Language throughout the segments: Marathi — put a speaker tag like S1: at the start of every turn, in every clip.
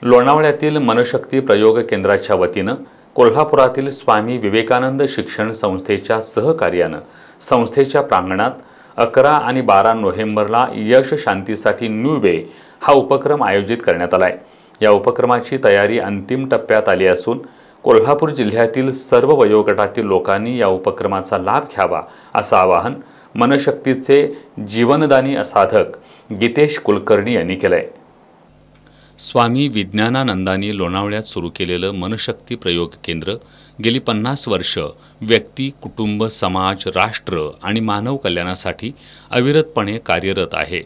S1: लोणावळ्यातील मनशक्ती प्रयोग केंद्राच्या वतीनं कोल्हापुरातील स्वामी विवेकानंद शिक्षण संस्थेच्या सहकार्यानं संस्थेच्या प्रांगणात 11 आणि 12 नोव्हेंबरला यश शांतीसाठी न्यू वे हा उपक्रम आयोजित करण्यात आलाय। या उपक्रमाची तयारी अंतिम टप्प्यात आली असून कोल्हापूर जिल्ह्यातील सर्व वयोगटातील लोकांनी या उपक्रमाचा लाभ घ्यावा असं आवाहन मनशक्तीचे जीवनदानी साधक गीतेश कुलकर्णी यांनी केलंय। स्वामी विज्ञानानंदांनी लोणावळ्यात सुरू केलेलं मनशक्ती प्रयोग केंद्र गेली 50 वर्ष व्यक्ती, कुटुंब, समाज, राष्ट्र आणि मानव कल्याणासाठी अविरतपणे कार्यरत आहे।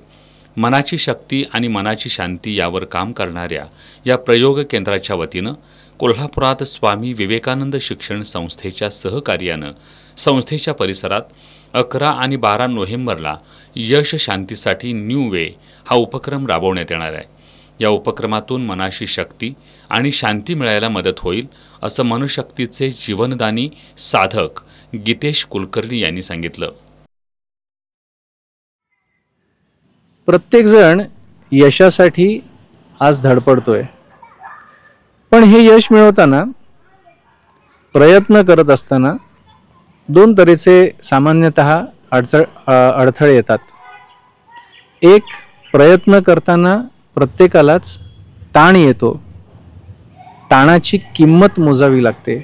S1: मनाची शक्ती आणि मनाची शांती यावर काम करणाऱ्या या प्रयोग केंद्राच्या वतीनं कोल्हापुरात स्वामी विवेकानंद शिक्षण संस्थेच्या सहकार्यानं संस्थेच्या परिसरात 11 आणि 12 नोव्हेंबरला यश शांतीसाठी न्यू वे हा उपक्रम राबवण्यात येणार आहे। या उपक्रमातून मनाशी शक्ती आणि शांती मिळायला मदत होईल असं मनशक्तीचे जीवनदानी साधक गीतेश कुलकर्णी यांनी सांगितलं।
S2: प्रत्येक जण यशासाठी आज धडपडतोय, पण हे यश मिळवताना प्रयत्न करत असताना दोन तऱ्हेचे सामान्यतः अडथळे येतात। एक, प्रयत्न करताना प्रत्येकालाच ताण येतो, ताणाची किंमत मोजावी लागते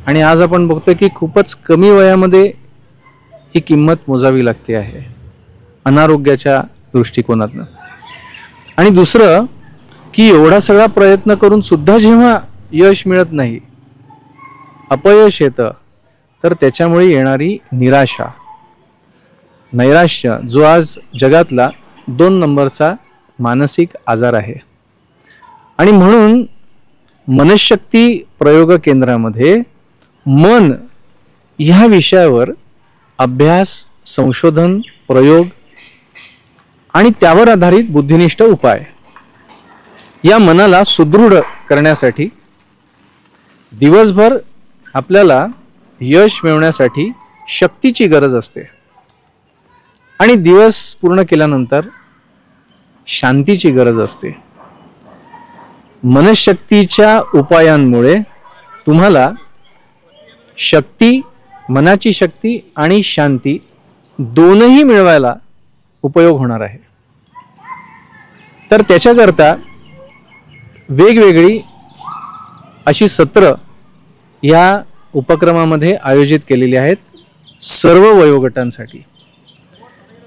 S2: आणि आज आपण बघतोय की खूपच कमी वयामध्ये ही किंमत मोजावी लागते आहे अनारोग्याच्या दृष्टिकोनातून। आणि दुसरं की एवढा सगळा प्रयत्न करून सुद्धा जेव्हा यश मिळत नाही, अपयश येतं, तर त्याच्यामुळे येणारी निराशा, नैराश्य जो आज जगातला 2 नंबरचा मानसिक आजार आहे। आणि म्हणून मनशक्ती प्रयोग केंद्रामध्ये मन ह्या विषयावर अभ्यास, संशोधन, प्रयोग आणि त्यावर आधारित बुद्धिनिष्ठ उपाय या मनाला सुदृढ करण्यासाठी दिवसभर आपल्याला यश मिळवण्यासाठी शक्तीची गरज असते आणि दिवस पूर्ण केल्यानंतर शांतीची गरज असते। मनशक्तीच्या उपायांमुळे तुम्हाला शक्ती, मनाची शक्ती आणि शांती दोनही मिळवायला उपयोग होणार आहे। तर त्याच्याकरता वेगवेगळी अशी सत्र या उपक्रमामध्ये आयोजित केलेली आहेत सर्व वयोगटांसाठी।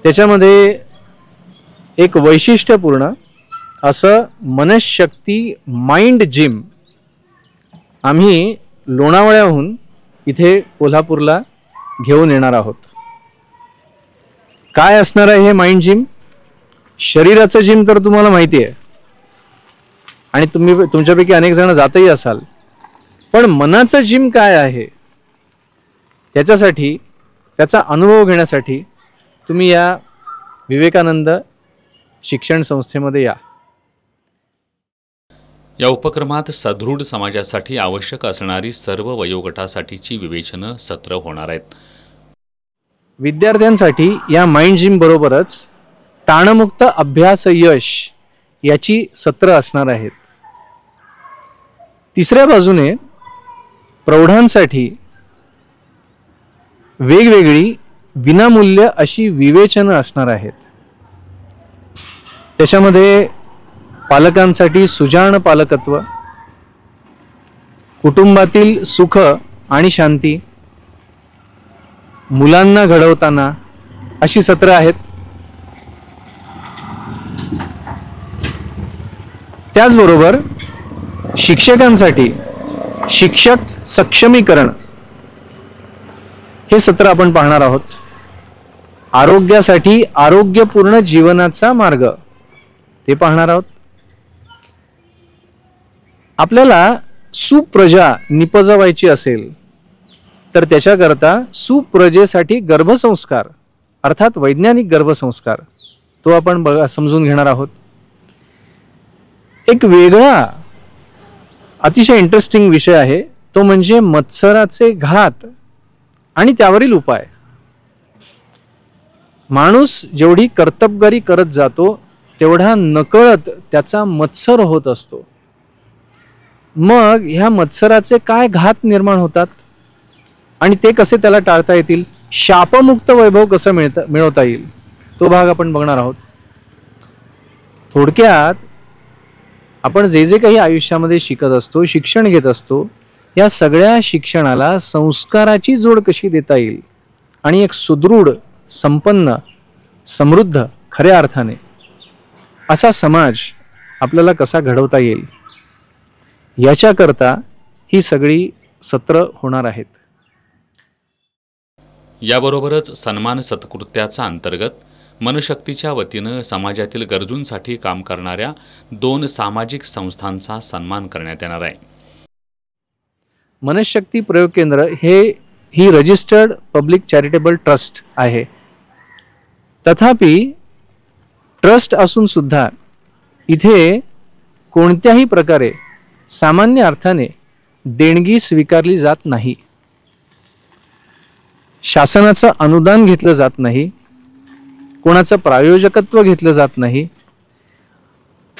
S2: त्याच्यामध्ये एक वैशिष्ट्यपूर्ण असं मनशक्ती माइंड जिम आम्ही लोणावळ्याहून इथे कोल्हापूरला घेऊन येणार आहोत। काय असणार आहे हे माइंड जिम? शरीराचं जिम तर तुम्हाला माहिती आहे आणि तुमच्यापैकी अनेक जण जातही असाल, पण मनाचं जिम काय आहे त्याच्यासाठी, त्याचा अनुभव घेण्यासाठी तुम्ही या विवेकानंद शिक्षण संस्थेमध्ये या।
S1: या उपक्रमात सदृढ समाजासाठी आवश्यक असणारी सर्व वयोगटासाठीची विवेचनं सत्र होणार आहेत।
S2: विद्यार्थ्यांसाठी या माइंड जिम बरोबरच ताणमुक्त अभ्यास यश याची सत्र असणार आहेत। तिसऱ्या बाजूने प्रौढांसाठी वेगवेगळी विनामूल्य अशी विवेचनं असणार आहेत। त्याच्यामध्ये पालकांसाठी सुजाण पालकत्व, कुटुंबातील सुख आणि शांती, मुलांना घडवताना अशी सत्र आहेत। त्याचबरोबर शिक्षकांसाठी शिक्षक सक्षमीकरण हे सत्र आपण पाहणार आहोत। आरोग्यासाठी आरोग्यपूर्ण जीवनाचा मार्ग ते पाहणार आहोत। आपल्याला सुप्रजा निपजवायची असेल तर त्याच्याकरता सुप्रजेसाठी गर्भसंस्कार अर्थात वैज्ञानिक गर्भसंस्कार तो आपण समजून घेणार आहोत। एक वेगळा अतिशय इंटरेस्टिंग विषय आहे तो म्हणजे मत्सराचे घात आणि त्यावरील उपाय। माणूस जेवढी कर्तबगारी करत जातो तेवढा नकळत त्याचा मत्सर होत असतो मग ह्या मत्सराचे काय घात निर्माण होतात आणि ते कसे त्याला टाळता येतील, शापमुक्त वैभव कसं मिळवता येईल, तो भाग आपण बघणार आहोत. थोडक्यात आपण जे जे काही आयुष्यामध्ये शिकत असतो, शिक्षण घेत असतो, या सगळ्या शिक्षणाला संस्काराची जोड कशी देता येईल आणि एक सुदृढ, संपन्न, समृद्ध, खऱ्या अर्थाने असा समाज आपल्याला कसा घडवता येईल, याच्याकरता ही सगळी सत्र होणार आहेत.
S1: याबरोबरच सन्मान सत्कृत्याचा अंतर्गत मनशक्तीच्या वतीनं समाजातील गरजूंसाठी काम करणाऱ्या 2 सामाजिक संस्थांचा सन्मान करण्यात येणार आहे.
S2: मनशक्ती प्रयोग केंद्र ही रजिस्टर्ड पब्लिक चॅरिटेबल ट्रस्ट आहे. तथापि ट्रस्ट असून सुद्धा इथे कोणत्याही प्रकारे सामान्य अर्थाने देणगी स्वीकारली जात नाही, शासनाचं अनुदान घेतलं जात नाही, कोणाचं प्रायोजकत्व घेतलं जात नाही.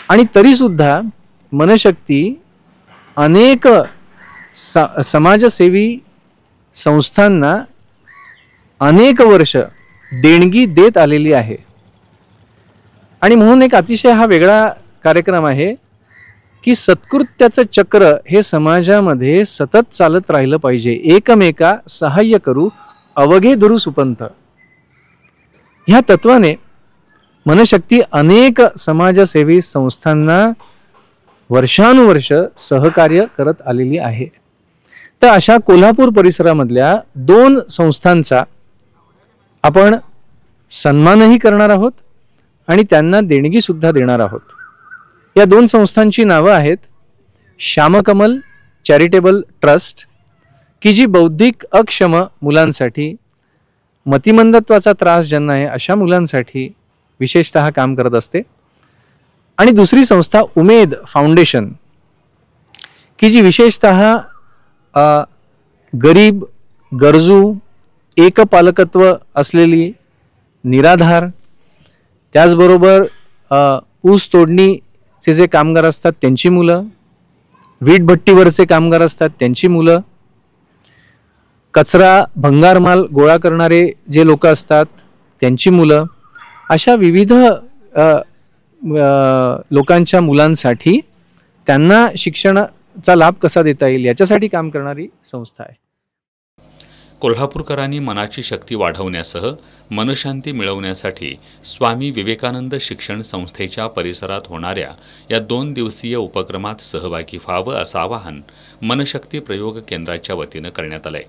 S2: आणि तरी सुद्धा मनशक्ती अनेक समाजसेवी संस्थांना अनेक वर्ष देणगी देत आलेली आहे. आणि म्हणून एक अतिशय हा वेगळा कार्यक्रम आहे की सत्कृत्याचं चक्र हे समाजामध्ये सतत चालत राहिलं पाहिजे. एकमेका सहाय्य करू, अवघे धरू सुपंथ, ह्या तत्वाने मनशक्ती अनेक समाजसेवी संस्थांना वर्षानुवर्ष सहकार्य करत आलेली आहे. तर अशा कोल्हापूर परिसरामधल्या 2 संस्थांचा आपण सन्मानही करणार आहोत आणि त्यांना देणगी सुद्धा देणार आहोत. या 2 संस्थांची नावं आहेत श्यामकमल चॅरिटेबल ट्रस्ट, की जी बौद्धिक अक्षम मुलांसाठी, मतिमंदत्वाचा त्रास ज्यांना आहे अशा मुलांसाठी विशेषतः काम करत असते. आणि दुसरी संस्था उमेद फाउंडेशन, की जी विशेषतः गरीब, गरजू, एकपालकत्व असलेली, निराधार, त्याचबरोबर ऊस तोडणीचे जे कामगार असतात त्यांची मुलं, वीटभट्टीवरचे कामगार असतात त्यांची मुलं, कचरा भंगार माल गोळा करणारे जे लोक असतात त्यांची मुलं, अशा विविध लोकांच्या मुलांसाठी त्यांना शिक्षणाचा लाभ कसा देता येईल याच्यासाठी काम करणारी संस्था आहे.
S1: कोल्हापूरकरांनी मनाची शक्ती वाढवण्यासह मनशांती मिळवण्यासाठी स्वामी विवेकानंद शिक्षण संस्थेच्या परिसरात होणाऱ्या या 2 दिवसीय उपक्रमात सहभागी व्हावं असं आवाहन मनशक्ती प्रयोग केंद्राच्या वतीनं करण्यात आलंय.